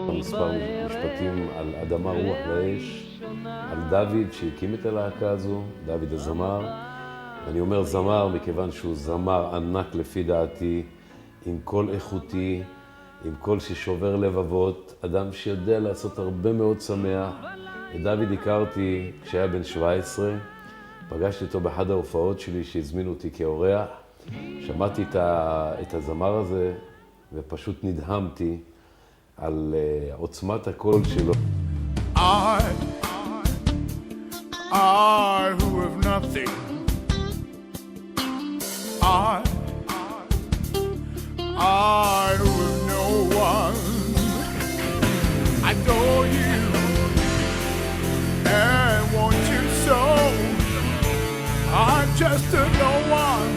מספר משפטים על אדמה, רוח ואש, על דוד שהקים את הלהקה הזו, דוד הזמר. אני אומר זמר מכיוון שהוא זמר ענק לפי דעתי, עם קול איכותי, עם קול ששובר לבבות, אדם שיודע לעשות הרבה מאוד שמח. את דוד הכרתי כשהיה בן 17, פגשתי אותו באחד ההופעות שלי שהזמינו אותי כאורח. שמעתי את הזמר הזה ופשוט נדהמתי על עוצמת הקול שלו. I who have nothing, I who have no one, adore you and want you so. I'm just a no one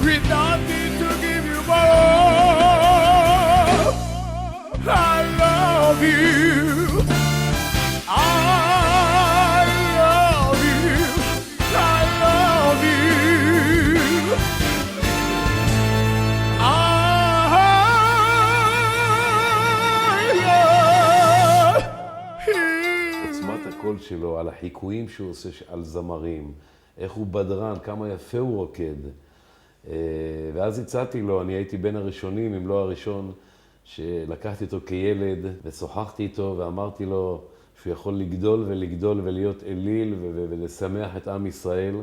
with nothing to give you more. I love you. I love you. I love you. I love you. עוצמת הקול שלו, על החיקויים שהוא עושה על זמרים, איך הוא בדרן, כמה יפה הוא רוקד. ואז הצעתי לו, אני הייתי בין הראשונים, אם לא הראשון, שלקחתי אותו כילד ושוחחתי איתו ואמרתי לו שהוא יכול לגדול ולגדול ולהיות אליל ולשמח את עם ישראל.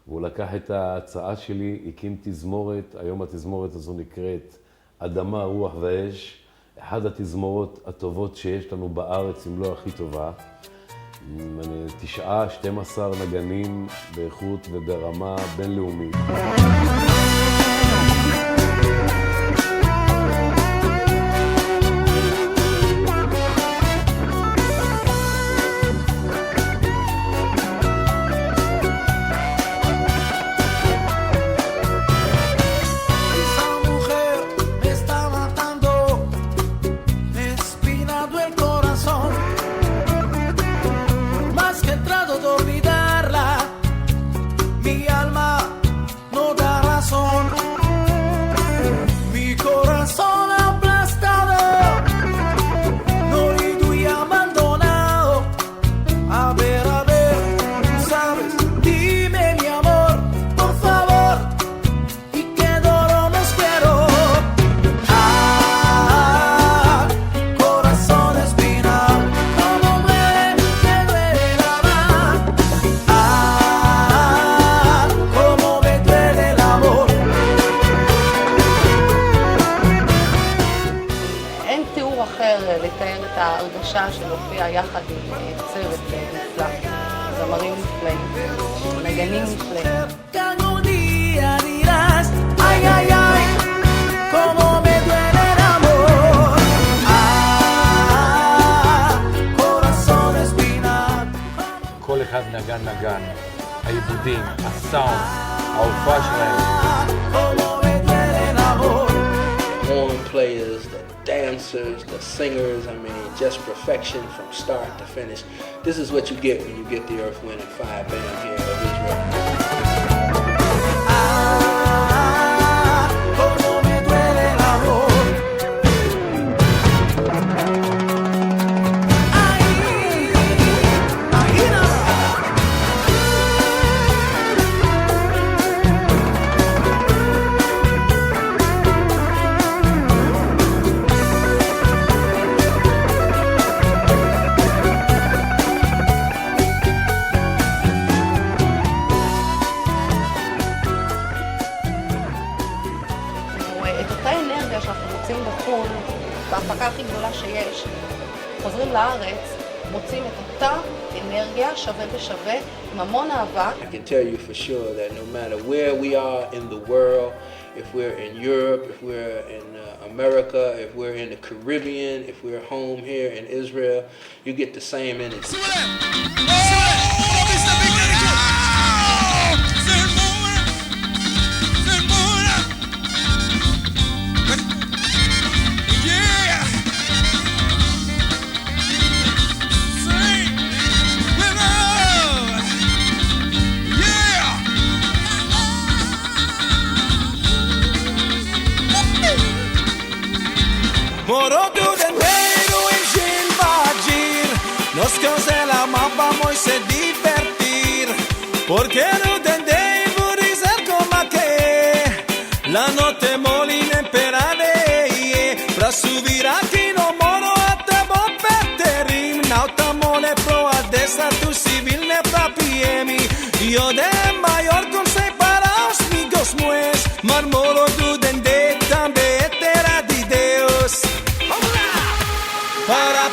והוא לקח את ההצעה שלי, הקים תזמורת, היום התזמורת הזו נקראת אדמה, רוח ואש, אחד התזמורות הטובות שיש לנו בארץ, אם לא הכי טובה. 12 נגנים באיכות וברמה בינלאומית. לתאר את ההרגשה של הופיע יחד עם צוות נפלא, זמרים נפלאים, נגנים נפלאים. כל אחד נגן, העיבודים, הסאונד, ההופעה שלהם. Horn players, the dancers, the singers, I mean, just perfection from start to finish. This is what you get when you get the Earth, Wind and Fire band here of Israel. בהפקה הכי גדולה שיש, חוזרים לארץ, מוצאים את אותה אנרגיה שווה בשווה, עם המון אהבה. I can tell you for sure that no matter where we are in the world, if we're in Europe, if we're in America, if we're in the Caribbean, if we're home here in Israel, you get the same energy. Moro to the Los que os de la mapa vamos a divertir, porque no tendré ser como que la notte molina imperare, pra subir aqui no moro até vou peterim, nauta mole pro a destra tu civil ne pra PM, io de maior consei para os amigos meus, marmoro do dende também etera de Deus. Vamos lá! Para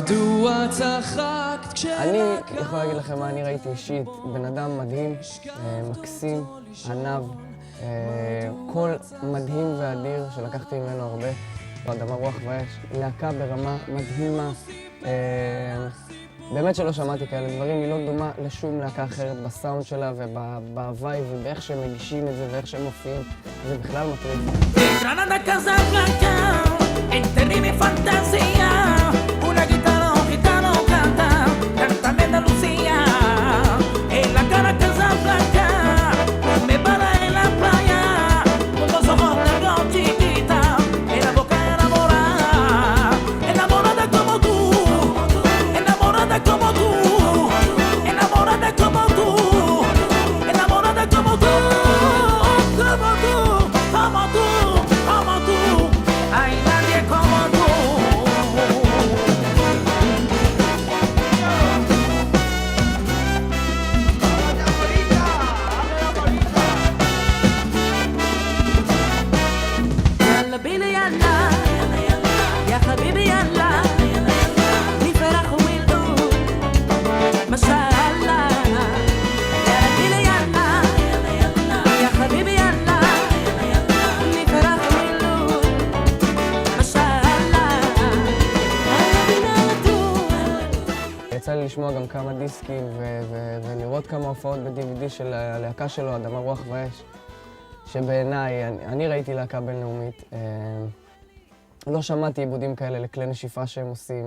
מדוע צחקת כשלקחת? אני יכול להגיד לכם מה אני ראיתי אישית, בן אדם מדהים, מקסים, ענב, קול מדהים ואדיר שלקחתי ממנו הרבה. אדמה, רוח ואש, להקה ברמה מדהימה. באמת שלא שמעתי כאלה דברים, היא לא דומה לשום להקה אחרת בסאונד שלה ובהוואי ובאיך שהם מגישים את זה ואיך שהם מופיעים. זה בכלל מטריד. Granada Casablanca, enterré mi fantasía. Una guitarra gitano canta, cántame Andalucía. En la cara Casablanca, me para en la playa, con dos ojos negros chiquita, en la boca enamorada, enamorada como tú, enamorada como tú, enamorada como tú, enamorada como tú, como tú. Como tú, hay nadie como tú. يلا بينا يلا يا حبيبي يلا نفرح ونقول ما شاء الله يلا بينا يلا يا حبيبي يلا نفرح ونقول ما شاء الله يلا بينا نطول. יצא לי לשמוע גם כמה דיסקים ולראות כמה הופעות ב-DVD של הלהקה שלו, אדמה, רוח ואש, שבעיניי, אני ראיתי להקה בינלאומית. לא שמעתי עיבודים כאלה לכלי נשיפה שהם עושים.